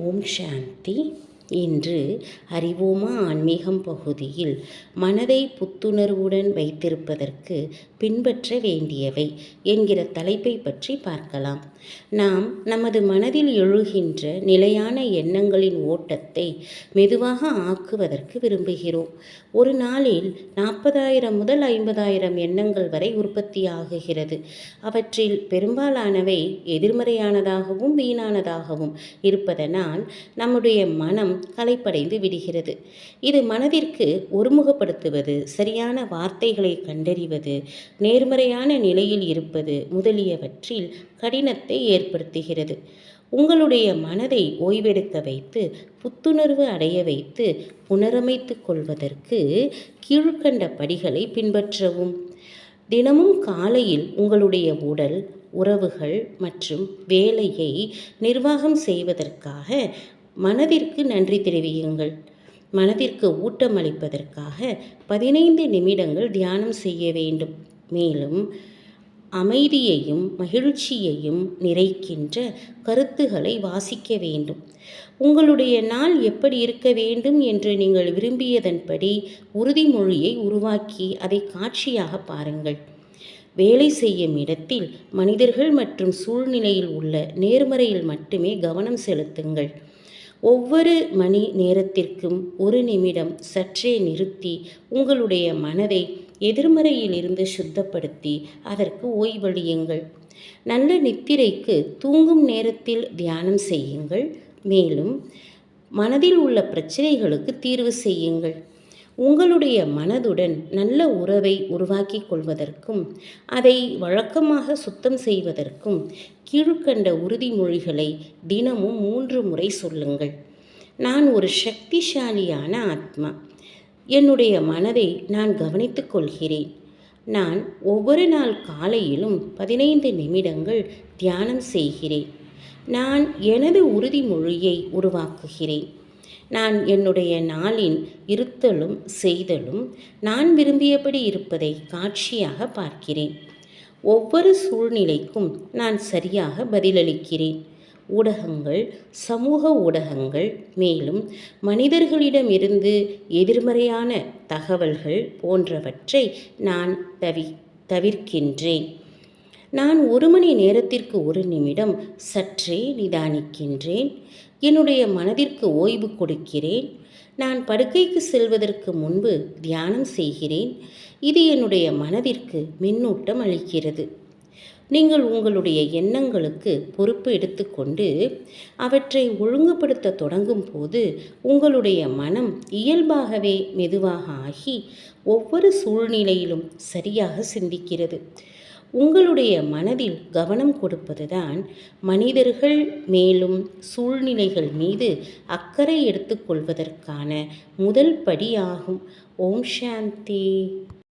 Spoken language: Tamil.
ஓம் சாந்தி. இன்று அறிவோமா ஆன்மீகம் பகுதியில் மனதை புத்துணர்வுடன் வைத்திருப்பதற்கு பின்பற்ற வேண்டியவை என்கிற தலைப்பை பற்றி பார்க்கலாம். நாம் நமது மனதில் எழுகின்ற நிலையான எண்ணங்களின் ஓட்டத்தை மெதுவாக ஆக்குவதற்கு விரும்புகிறோம். ஒரு நாளில் 40,000 முதல் 50,000 எண்ணங்கள் வரை உற்பத்தியாகுகிறது. அவற்றில் பெரும்பாலானவை எதிர்மறையானதாகவும் வீணானதாகவும் இருப்பதனால் நம்முடைய மனம் களைப்படைந்து விடுகிறது. இது மனதிற்கு ஒருமுகப்படுத்துவது, சரியான வார்த்தைகளை கண்டறிவது, நேர்மறையான நிலையில் இருப்பது முதலியவற்றில் கடினத்தை ஏற்படுத்துகிறது. உங்களுடைய மனதை ஓய்வெடுக்க வைத்து புத்துணர்வு அடைய வைத்து புனரமைத்து கொள்வதற்கு கீழ்கண்ட படிகளை பின்பற்றவும். தினமும் காலையில் உங்களுடைய உடல், உறவுகள் மற்றும் வேலையை நிர்வாகம் செய்வதற்காக மனதிற்கு நன்றி தெரிவியுங்கள். மனதிற்கு ஊட்டமளிப்பதற்காக 15 நிமிடங்கள் தியானம் செய்ய வேண்டும். மேலும் அமைதியையும் மகிழ்ச்சியையும் நிறைக்கின்ற கருத்துக்களை வாசிக்க வேண்டும். உங்களுடைய நாள் எப்படி இருக்க வேண்டும் என்று நீங்கள் விரும்பியதன்படி உறுதிமொழியை உருவாக்கி அதை காட்சியாக பாருங்கள். வேலை செய்யும் இடத்தில் மனிதர்கள் மற்றும் சூழ்நிலையில் உள்ள நேர்மறையில் மட்டுமே கவனம் செலுத்துங்கள். ஒவ்வொரு மணி நேரத்திற்கும் 1 நிமிடம் சற்றே நிறுத்தி உங்களுடைய மனதை எதிர்மறையிலிருந்து சுத்தப்படுத்தி அதற்கு ஓய்வளியுங்கள். நல்ல நித்திரைக்கு தூங்கும் நேரத்தில் தியானம் செய்யுங்கள். மேலும் மனதில் உள்ள பிரச்சனைகளுக்கு தீர்வு செய்யுங்கள். உங்களுடைய மனதுடன் நல்ல உறவை உருவாக்கி கொள்வதற்கும் அதை வழக்கமாக சுத்தம் செய்வதற்கும் கீழ்கண்ட உறுதிமொழிகளை தினமும் 3 முறை சொல்லுங்கள். நான் ஒரு சக்திசாலியான ஆத்மா. என்னுடைய மனதை நான் கவனித்துக் கொள்கிறேன். நான் ஒவ்வொரு நாள் காலையிலும் 15 நிமிடங்கள் தியானம் செய்கிறேன். நான் எனது உறுதிமொழியை உருவாக்குகிறேன். நான் என்னுடைய நாளின் இருத்தலும் செய்தலும் நான் விரும்பியபடி இருப்பதை காட்சியாக பார்க்கிறேன். ஒவ்வொரு சூழ்நிலைக்கும் நான் சரியாக பதிலளிக்கிறேன். ஊடகங்கள், சமூக ஊடகங்கள், மேலும் மனிதர்களிடமிருந்து எதிர்மறையான தகவல்கள் போன்றவற்றை நான் தவிர்க்கின்றேன். நான் 1 மணி நேரத்திற்கு 1 நிமிடம் சற்றே நிதானிக்கின்றேன். என்னுடைய மனதிற்கு ஓய்வு கொடுக்கிறேன். நான் படுக்கைக்கு செல்வதற்கு முன்பு தியானம் செய்கிறேன். இது என்னுடைய மனதிற்கு மின்னூட்டம் அளிக்கிறது. நீங்கள் உங்களுடைய எண்ணங்களுக்கு பொறுப்பு எடுத்துக்கொண்டு அவற்றை ஒழுங்குபடுத்த தொடங்கும் போது உங்களுடைய மனம் இயல்பாகவே மெதுவாக ஆகி ஒவ்வொரு சூழ்நிலையிலும் சரியாக சிந்திக்கிறது. உங்களுடைய மனதில் கவனம் கொடுப்பதுதான் மனிதர்கள் மேலும் சூழ்நிலைகள் மீது அக்கறை எடுத்துக்கொள்வதற்கான முதல் படியாகும். ஓம் சாந்தி.